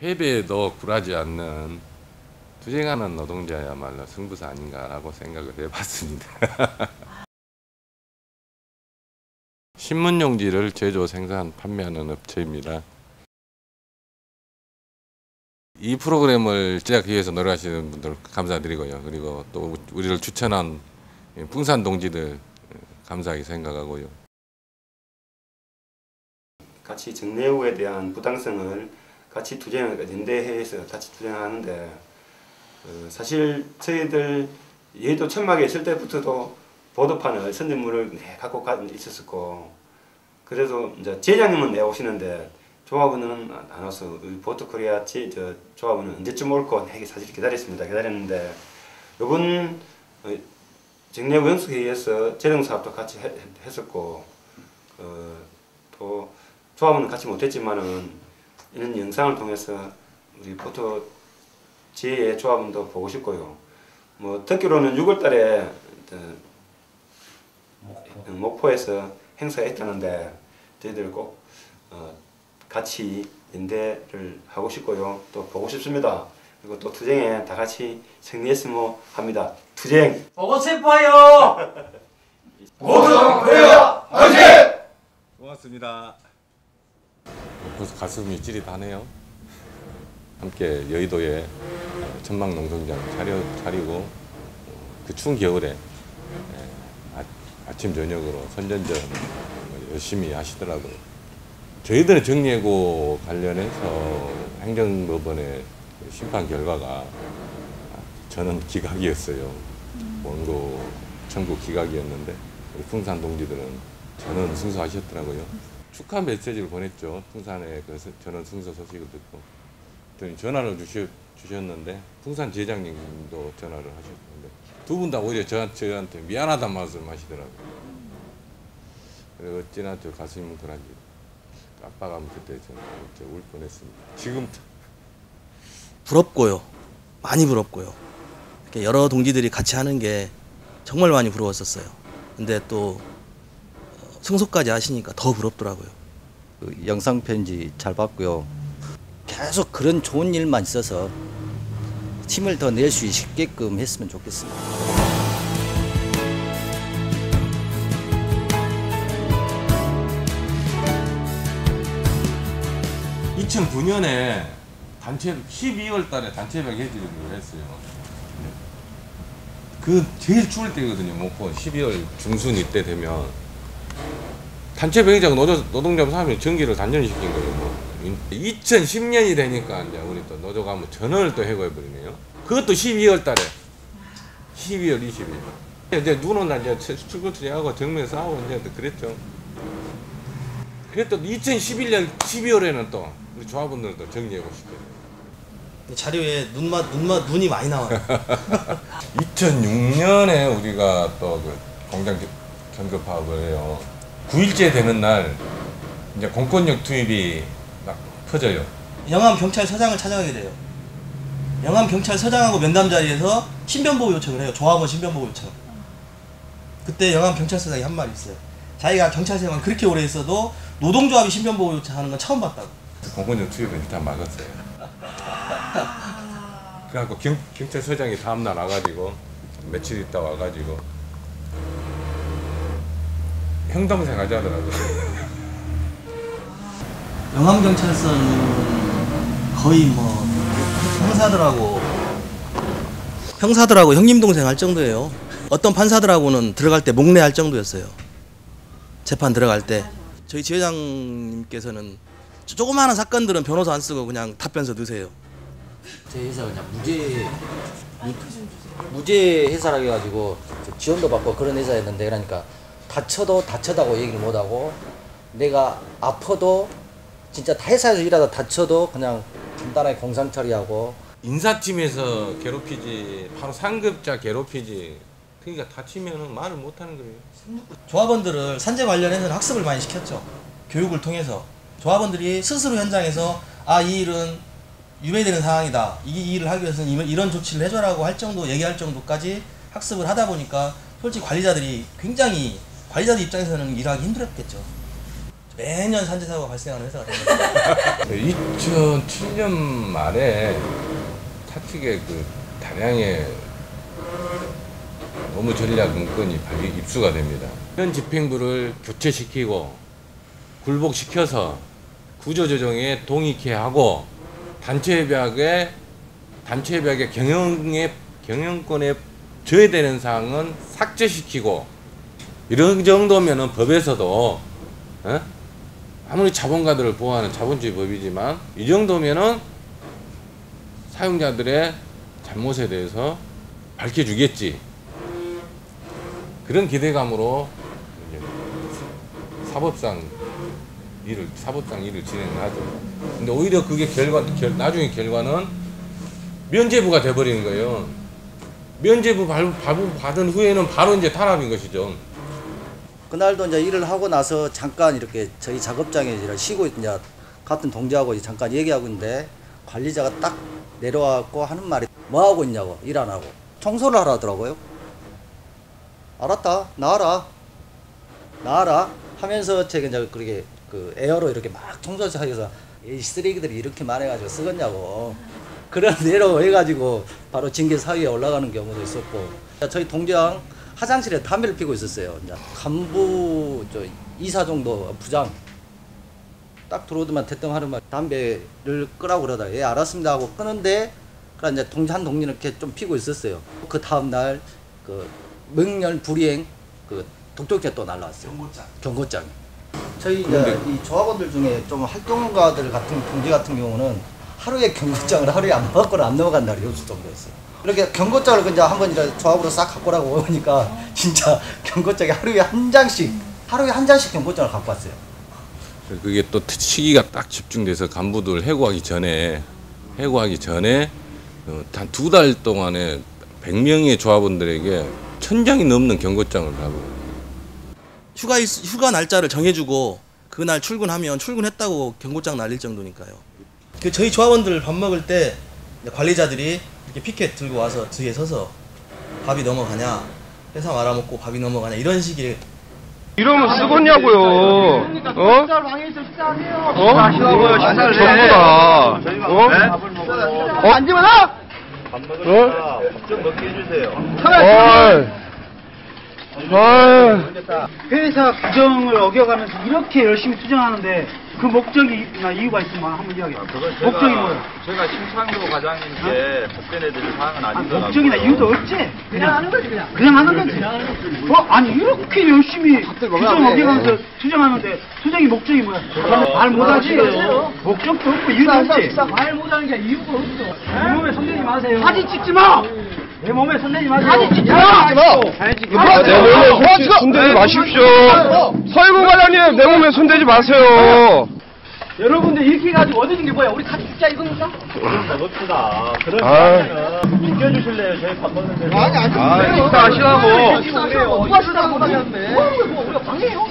패배에도 굴하지 않는 투쟁하는 노동자야말로 승부사 아닌가라고 생각을 해봤습니다. 신문용지를 제조, 생산, 판매하는 업체입니다. 이 프로그램을 제작하기 위해서 노력하시는 분들 감사드리고요. 그리고 또 우리를 추천한 풍산 동지들 감사하게 생각하고요. 같이 정내우에 대한 부당성을 같이 투쟁을 연대해서 같이 투쟁하는데 사실 저희들 여의도 천막에 있을 때부터도 보도판을 선전물을 갖고 있었고 그래도 이제 제장님은 내오시는데 조합원은 안 와서 보트코리아 조합원은 언제쯤 올고 사실 기다렸는데 이번 정내우 연수회의에서 재정사업도 같이 했었고 또 조합원은 같이 못했지만은 이런 영상을 통해서 우리 보트 지혜의 조합원도 보고 싶고요. 뭐 듣기로는 6월달에 목포에서 행사했다는데 저희들 꼭 같이 연대를 하고 싶고요. 또 보고 싶습니다. 그리고 또 투쟁에 다 같이 승리했으면 합니다. 투쟁! 보고 싶어요! 고등회야 화이팅! 고맙습니다. 벌써 가슴이 찌릿하네요. 함께 여의도에 천막농성장 차리고 그 추운 겨울에 아침 저녁으로 선전전 열심히 하시더라고요. 저희들의 정리해고 관련해서 행정법원의 심판 결과가 저는 기각이었어요. 원고 청구 기각이었는데 우리 풍산 동지들은 전원 승소하셨더라고요. 축하 메시지를 보냈죠. 풍산의 그 전원 승소 소식을 듣고 전화를 주셨는데 풍산 지회장님도 전화를 하셨는데 두 분 다 오히려 저한테 미안하다는 말씀을 하시더라고요. 그래서 어찌나 저 가슴이 뭉클하지. 깜빡하면 그때 저는 울 뻔했습니다. 지금 부럽고요. 많이 부럽고요. 이렇게 여러 동지들이 같이 하는 게 정말 많이 부러웠었어요. 근데 또 승소까지 하시니까 더 부럽더라고요. 그 영상 편지 잘 봤고요. 계속 그런 좋은 일만 있어서 힘을 더 낼 수 있게끔 했으면 좋겠습니다. 2009년에 단체 12월 달에 단체백 해지를 했어요. 그 제일 추울 때거든요. 목포 12월 중순 이때 되면 단체백이장 노동자부 사람이 전기를 단전시킨 거예요. 2010년이 되니까 이제 우리 또 노조가 뭐 전원을 또 해고해버리네요. 그것도 12월 달에 12월 20일 이제 눈 온다 이제 출근 투쟁하고 정면 싸우고 이제 그랬죠. 그랬더 2011년 12월에는 또 우리 조합원들도 정리하고 싶어요. 자료에 눈이 많이 나와요. 2006년에 우리가 또 그 공장 점거 파업을 해요. 9일째 되는 날 이제 공권력 투입이 막 퍼져요. 영암경찰서장을 찾아가게 돼요. 영암경찰서장하고 면담 자리에서 신변보호 요청을 해요. 조합원 신변보호 요청. 그때 영암경찰서장이 한 말이 있어요. 자기가 경찰 생활 그렇게 오래 있어도 노동조합이 신변보호 요청하는 건 처음 봤다고. 공권력 투입을 일단 막았어요. 그래갖고 경찰서장이 다음날 와가지고 며칠 있다 와가지고 형동생 하자더라고요. 영암경찰서는 거의 뭐 형사들하고 형님 동생 할 정도예요. 어떤 판사들하고는 들어갈 때 목례할 정도였어요. 재판 들어갈 때 저희 지회장님께서는 조그마한 사건들은 변호사 안 쓰고 그냥 답변서 넣으세요. 저희 회사가 그냥 무죄 회사라 해가지고 지원도 받고 그런 회사였는데, 그러니까 다쳐다고 얘기를 못하고, 내가 아파도 진짜 회사에서 일하다 다쳐도 그냥 간단하게 공상 처리하고. 인사팀에서 괴롭히지, 바로 상급자 괴롭히지. 그러니까 다치면은 말을 못하는 거예요. 조합원들을 산재 관련해서는 학습을 많이 시켰죠. 교육을 통해서 조합원들이 스스로 현장에서 이 일은 유배되는 상황이다, 이 일을 하기 위해서는 이런 조치를 해줘라고 할 정도, 얘기할 정도까지 학습을 하다 보니까 솔직히 관리자들 입장에서는 일하기 힘들었겠죠. 매년 산재 사고가 발생하는 회사가 됩니다. 2007년 말에 차측의 그 다량의 노무 전략 문건이 입수가 됩니다. 현 집행부를 교체시키고 굴복시켜서 구조조정에 동의케 하고 단체협약의 경영권에 저해되는 사항은 삭제시키고 이런 정도면은 법에서도 아무리 자본가들을 보호하는 자본주의 법이지만 이 정도면은 사용자들의 잘못에 대해서 밝혀주겠지. 그런 기대감으로 이제 사법상 일을 진행하죠. 근데 오히려 그게 나중에 결과는 면죄부가 돼버리는 거예요. 면죄부 받은 후에는 바로 이제 탄압인 것이죠. 그날도 이제 일을 하고 나서 잠깐 이렇게 저희 작업장에 쉬고 이제 같은 동지하고 잠깐 얘기하고 있는데 관리자가 딱 내려와갖고 하는 말이 뭐 하고 있냐고, 일 안 하고 청소를 하라 하더라고요. 알았다, 나와라 하면서 제가 이제 그렇게 그 에어로 이렇게 막 청소해서 하면서 이 쓰레기들이 이렇게 많아가지고 쓰겠냐고 그런 내로 해가지고 바로 징계 사위에 올라가는 경우도 있었고, 저희 동장 화장실에 담배를 피고 있었어요. 이제 간부 이사 정도 부장 딱 들어오더만 대뜸 하는 말 담배를 끄라고 그러다가 예 알았습니다 하고 끄는데 그래 이제 한 동료 이렇게 좀 피고 있었어요. 그 다음 날 그 명렬 불이행 그 독촉죄 또 날라왔어요. 경고장. 저희 이제 이 조합원들 중에 좀 활동가들 같은 동지 같은 경우는 하루에 경고장을 하루에 안 받고는 안 넘어간 날이 없을 정도였어요. 이렇게 경고장을 이제 한번 이제 조합으로 싹 갖고 오라고 오니까 진짜 경고장이 하루에 한 장씩 경고장을 갖고 왔어요. 그게 또 시기가 딱 집중돼서 간부들 해고하기 전에 단 2달 동안에 100명의 조합원들에게 1000장이 넘는 경고장을 하고 휴가 날짜를 정해주고 그날 출근하면 출근했다고 경고장 날릴 정도니까요. 그 저희 조합원들 밥 먹을 때 관리자들이 이렇게 피켓 들고 와서 뒤에 서서 밥이 넘어가냐, 회사 말아먹고 밥이 넘어가냐 이런 식의. 이러면 쓰겄냐고요. 어? 하시라고요. 전부 다. 앉으면 나! 어? 좀 먹게 해주세요. 회사 규정을 어겨가면서 이렇게 열심히 투쟁하는데 그 목적이나 이유가 있으면 한번 이야기해. 목적이 뭐야? 제가 심창도 과장님께 답변해드릴 사항은 아닌 것 같고요. 목적이나 이유도 없지? 그냥 하는 거지, 그냥 하는 거지. 아니 이렇게 열심히 규정 어겨가면서 투쟁하는데 투쟁이 목적이 뭐야? 말 못하지? 목적도 없고 이유도 없지? 말 못하는 게 이유가 없어. 내 몸에 손대지 마세요. 사진 찍지 마! 내 몸에 손대지 마세요. 사진 찍지 마! 내 몸에 손대지 마십시오. 서일구 관장님, 내 몸에 손대지 마세요. 여러분들 이렇게 해가지고 얻어진 게 뭐야? 우리 같이 죽자 이겁니까? 봅시다. 그러면 비켜주실래요? 저희 밥 먹는데. 아니, 식사하시라고. 누가 쓰다가 못하겠는데? 우리가 방해해요?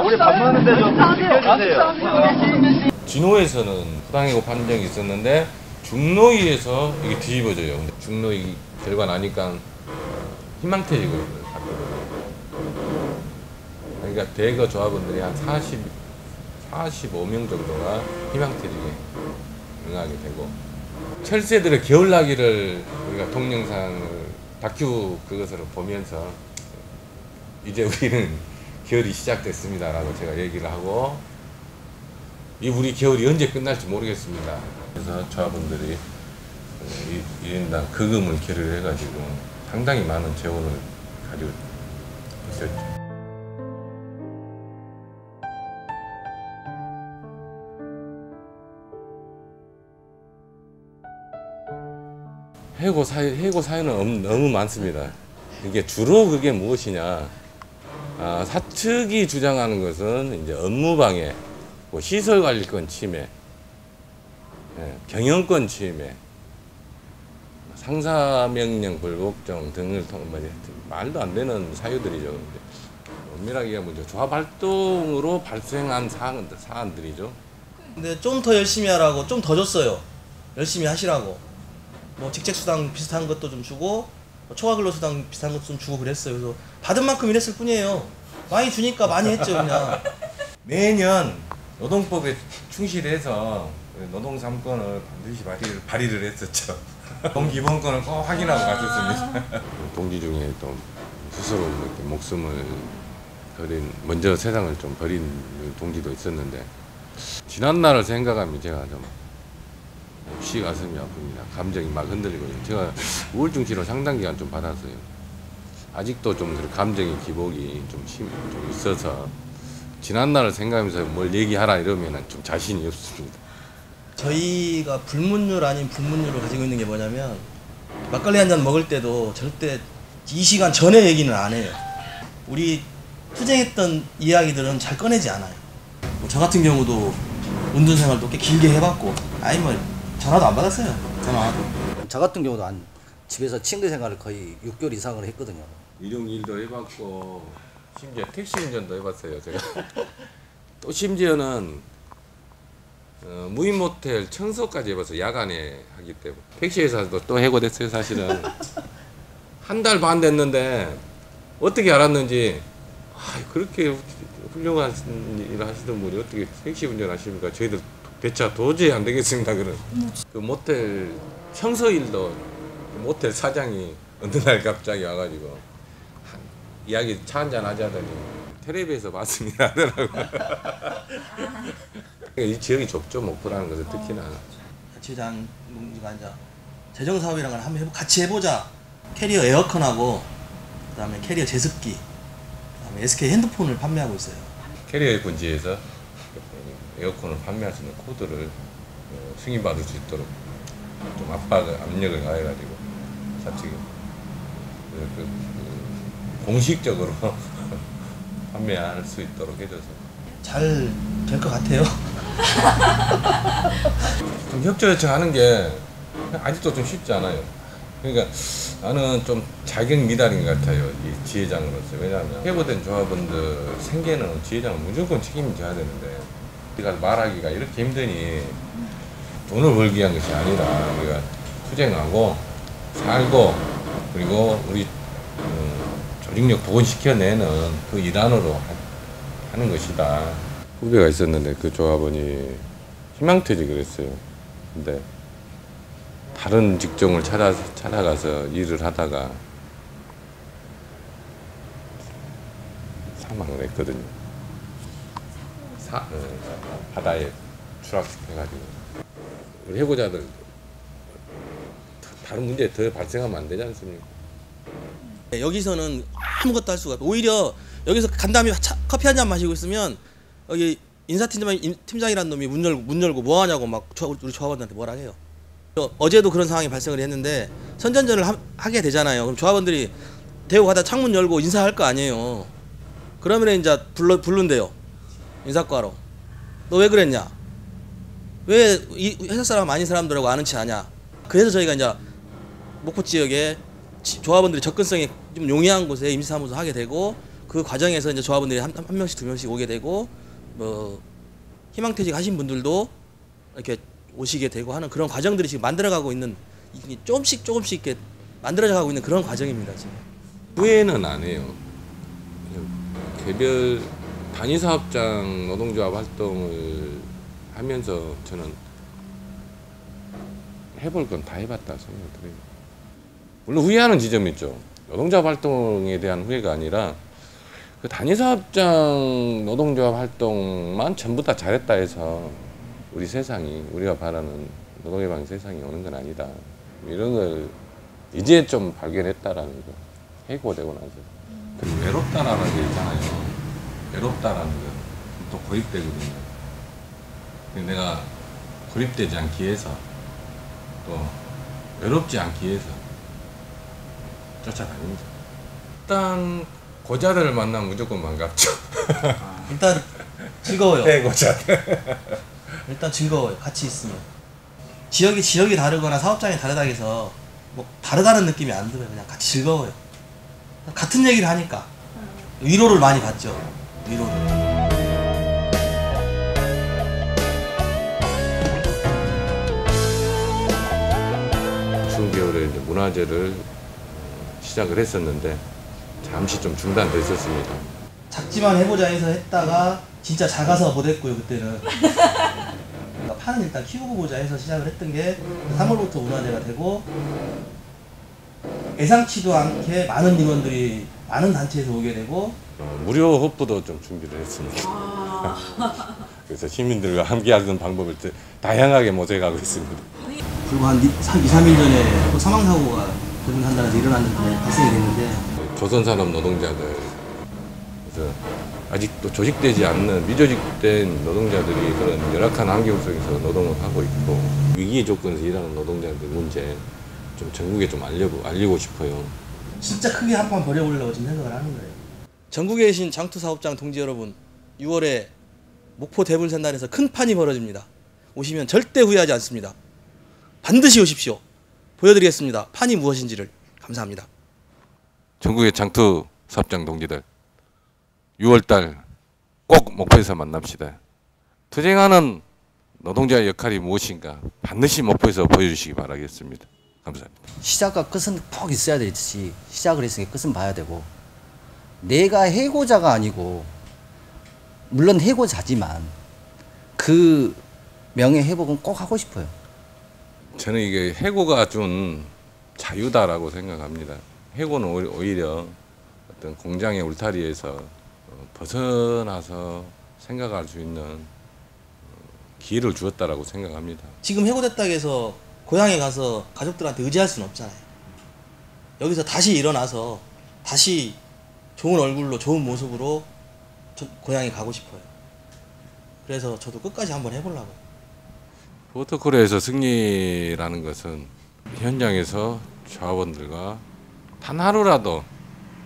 우리 밥 먹는데 좀 비켜주세요. 진호에서는 부당해고 판정이 있었는데 중노위에서 이게 뒤집어져요. 근데 중노위 결과 나니까 희망퇴직을 받거든요. 그러니까 대거 조합원들이 한 45명 정도가 희망퇴직에 응하게 되고, 철새들의 겨울나기를 우리가 동영상을 다큐 그것으로 보면서 이제 우리는 겨울이 시작됐습니다라고 제가 얘기를 하고, 이 우리 겨울이 언제 끝날지 모르겠습니다. 그래서 조합원들이 1인당 거금을 결의해가지고 상당히 많은 재원을 가지고 있었죠. 해고 사유는 너무 많습니다. 이게 주로 그게 무엇이냐? 사측이 주장하는 것은 이제 업무방해, 뭐 시설관리권 침해, 경영권 침해, 상사명령 불복종 등을 통해 말도 안 되는 사유들이죠. 엄밀하게 얘기하면 조합 활동으로 발생한 사안들이죠. 근데 좀 더 열심히 하라고 좀 더 줬어요. 열심히 하시라고. 뭐 직책수당 비슷한 것도 좀 주고 초과근로수당 비슷한 것도 좀 주고 그랬어요. 그래서 받은 만큼 일했을 뿐이에요. 많이 주니까 많이 했죠. 그냥 매년 노동법에 충실해서 노동 3권을 반드시 발의를 했었죠. 기본권을 꼭 확인하고 갔었습니다. 동지 중에 또 스스로 이렇게 목숨을 먼저 세상을 좀 버린 동지도 있었는데, 지난 날을 생각하면 제가 좀 시 가슴이 아픕니다. 감정이 막 흔들리고요. 제가 우울증 치료 상당 기간 좀 받았어요. 아직도 좀 감정의 기복이 좀 있어서 지난 날을 생각하면서 뭘 얘기하라 이러면 좀 자신이 없습니다. 저희가 불문율 아닌 불문율을 가지고 있는 게 뭐냐면, 막걸리 한 잔 먹을 때도 절대 이 시간 전에 얘기는 안 해요. 우리 투쟁했던 이야기들은 잘 꺼내지 않아요. 뭐 저 같은 경우도 운동 생활도 꽤 길게 해봤고, 아니 뭐 전화도 안 받았어요. 전화도. 저 같은 경우도 집에서 친구 생활을 거의 6개월 이상을 했거든요. 일용 일도 해봤고 심지어 택시 운전도 해봤어요. 제가 또 심지어는 무인 모텔 청소까지 해봤어요. 야간에 하기 때문에. 택시회사도 또 해고됐어요. 사실은 한 달 반 됐는데 어떻게 알았는지, 그렇게 훌륭한 일을 하시던 분이 어떻게 택시 운전하십니까? 저희들 배차 도저히 안 되겠습니다. 그런 그 모텔 청소일도 모텔 사장이 어느 날 갑자기 와가지고 이야기 차 한잔 하자더니 텔레비에서 봤습니다 하더라고요. 이 지역이 좁죠. 목포라는 것은 특히나. 지회장 농지가 이제 재정사업이라는 걸 한번 같이 해보자. 캐리어 에어컨하고 그다음에 캐리어 제습기, 그다음에 SK 핸드폰을 판매하고 있어요. 캐리어 본지에서 에어컨을 판매할 수 있는 코드를 승인받을 수 있도록 좀 압력을 가해가지고 사측이 공식적으로 판매할 수 있도록 해줘서 잘 될 것 같아요. 좀 협조요청하는 게 아직도 좀 쉽지 않아요. 그러니까 나는 좀 자격 미달인 것 같아요, 이 지회장으로서. 왜냐하면 해고된 조합원들 생계는 지회장은 무조건 책임져야 되는데, 우리가 말하기가 이렇게 힘드니 돈을 벌기 위한 것이 아니라 우리가 투쟁하고 살고, 그리고 우리 조직력 복원시켜내는 그 일환으로 하는 것이다. 후배가 있었는데 그 조합원이 희망퇴직을 했어요. 근데 다른 직종을 찾아가서 일을 하다가 사망을 했거든요. 바다에 추락해가지고. 우리 해고자들 다른 문제 더 발생하면 안 되지 않습니까? 여기서는 아무것도 할 수가 없고, 오히려 여기서 간 다음에 커피 한 잔 마시고 있으면 여기 인사팀장이라는 놈이 문 열고 뭐 하냐고 막 우리 조합원들한테 뭐라 해요. 어제도 그런 상황이 발생을 했는데 선전전을 하게 되잖아요. 그럼 조합원들이 대고 가다 창문 열고 인사할 거 아니에요. 그러면 이제 부른대요. 인사과로. 너 왜 그랬냐? 왜 이 회사 사람 아닌 사람들하고 아는 체 하냐? 그래서 저희가 이제 목포 지역에 조합원들이 접근성이 좀 용이한 곳에 임시사무소 하게 되고, 그 과정에서 이제 조합원들이 한 명씩 두 명씩 오게 되고, 뭐 희망퇴직 하신 분들도 이렇게 오시게 되고 하는 그런 과정들이 지금 만들어가고 있는, 조금씩 이렇게 만들어가고 있는 그런 과정입니다. 지금. 후회는 안 해요. 개별 단위사업장 노동조합 활동을 하면서 저는 해볼 건 다 해봤다 생각이 들어요. 물론 후회하는 지점이 있죠. 노동조합 활동에 대한 후회가 아니라 그 단위사업장 노동조합 활동만 전부 다 잘했다 해서 우리 세상이, 우리가 바라는 노동해방 세상이 오는 건 아니다. 이런 걸 이제 좀 발견했다라는 거. 해고되고 나서. 그리고 외롭다라는 게 있잖아요. 외롭다라는 거 또 고립되거든요. 내가 고립되지 않기 위해서, 또 외롭지 않기 위해서 쫓아다닙니다. 일단 고자들을 만나면 무조건 반갑죠. 일단 즐거워요. 네, 고자. 일단 즐거워요. 같이 있으면. 지역이 다르거나 사업장이 다르다 해서 뭐 다르다는 느낌이 안 들어요. 그냥 같이 즐거워요. 같은 얘기를 하니까 위로를 많이 받죠. 위로를. 추운 겨울에 이제 문화제를 시작을 했었는데 잠시 좀 중단돼 있었습니다. 작지만 해보자 해서 했다가 진짜 작아서 못했고요 그때는. 그러니까 파는 일단 키우고 보자 해서 시작을 했던 게 3월부터 운화제가 되고 예상치도 않게 많은 인원들이 많은 단체에서 오게 되고 무료 호프도 좀 준비를 했습니다. 그래서 시민들과 함께하는 방법을 다양하게 모색하고 있습니다. 그리고 한 2, 3일 전에 또 사망사고가 한 달에서 일어났는데 발생이 됐는데 조선산업 노동자들 그래서 아직도 조직되지 않는 미조직된 노동자들이 그런 열악한 환경 속에서 노동을 하고 있고 위기 조건에서 일하는 노동자들 문제 좀 전국에 좀 알리고 싶어요. 진짜 크게 한판 벌여보려고 지금 생각을 하는 거예요. 전국에 계신 장투사업장 동지 여러분 6월에 목포 대불산단에서 큰 판이 벌어집니다. 오시면 절대 후회하지 않습니다. 반드시 오십시오. 보여드리겠습니다. 판이 무엇인지를. 감사합니다. 전국의 장투 사업장 동지들 6월달 꼭 목포에서 만납시다. 투쟁하는 노동자의 역할이 무엇인가 반드시 목포에서 보여주시기 바라겠습니다. 감사합니다. 시작과 끝은 꼭 있어야 되듯이 시작을 했으니까 끝은 봐야 되고 내가 해고자가 아니고 물론 해고자지만 그 명예회복은 꼭 하고 싶어요. 저는 이게 해고가 준 자유다라고 생각합니다. 해고는 오히려 어떤 공장의 울타리에서 벗어나서 생각할 수 있는 기회를 주었다라고 생각합니다. 지금 해고됐다고 해서 고향에 가서 가족들한테 의지할 수는 없잖아요. 여기서 다시 일어나서 다시 좋은 얼굴로 좋은 모습으로 고향에 가고 싶어요. 그래서 저도 끝까지 한번 해보려고요. 포토콜에서 승리라는 것은 현장에서 조합원들과 단 하루라도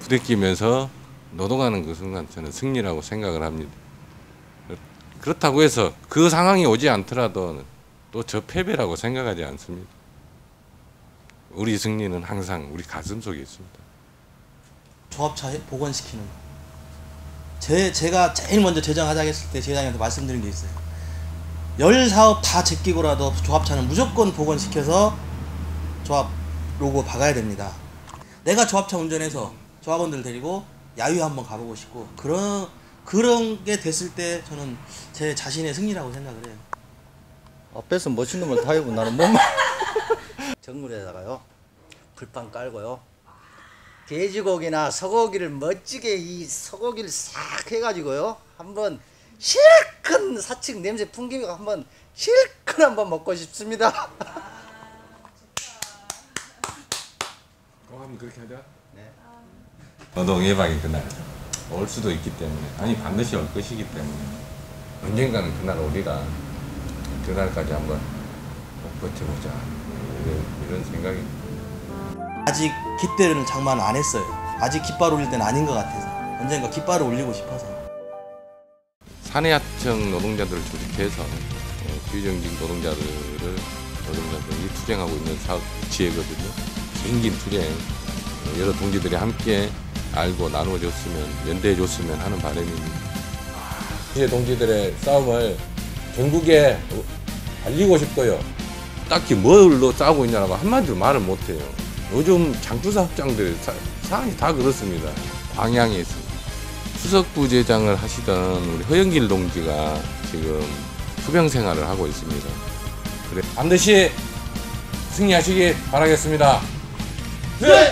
부대끼면서 노동하는 그 순간 저는 승리라고 생각을 합니다. 그렇다고 해서 그 상황이 오지 않더라도 또 저 패배라고 생각하지 않습니다. 우리 승리는 항상 우리 가슴 속에 있습니다. 조합차 복원시키는 거. 제가 제일 먼저 제정하자 했을 때 제장님한테 말씀드린 게 있어요. 10사업 다 제끼고라도 조합차는 무조건 복원시켜서 조합 로고 박아야 됩니다. 내가 조합차 운전해서 조합원들 데리고 야유 한번 가보고 싶고 그런 게 됐을 때 저는 제 자신의 승리라고 생각을 해요. 앞에서 멋진 놈을 타이고 나는 몸만 정물에다가요 불판 깔고요 돼지고기나 소고기를 멋지게 이 소고기를 싹 해가지고요 한번 실컷 사측 냄새 풍기고 한번 실컷 한번 먹고 싶습니다. 한번 그렇게 하자. 네. 노동 예방의 그날 올 수도 있기 때문에 아니 반드시 올 것이기 때문에 언젠가는 그날 오리라. 그날까지 한번 버텨보자 이런 생각이. 아직 깃대는 장만 안 했어요. 아직 깃발 올릴 때는 아닌 것 같아서 언젠가 깃발을 올리고 싶어서. 사내하청 노동자들을 조직해서 비정규직 노동자들이 투쟁하고 있는 사업 지혜거든요. 긴긴 투쟁 여러 동지들이 함께 알고 나누어줬으면 연대해줬으면 하는 바람입니다. 이제 동지들의 싸움을 전국에 알리고 싶고요. 딱히 뭘로 싸우고 있냐라고 한마디로 말을 못해요. 요즘 장투사업장들 상황이 다 그렇습니다. 광양에 있습니다. 수석부제장을 하시던 우리 허영길 동지가 지금 투병 생활을 하고 있습니다. 그래 반드시 승리하시기 바라겠습니다. 네!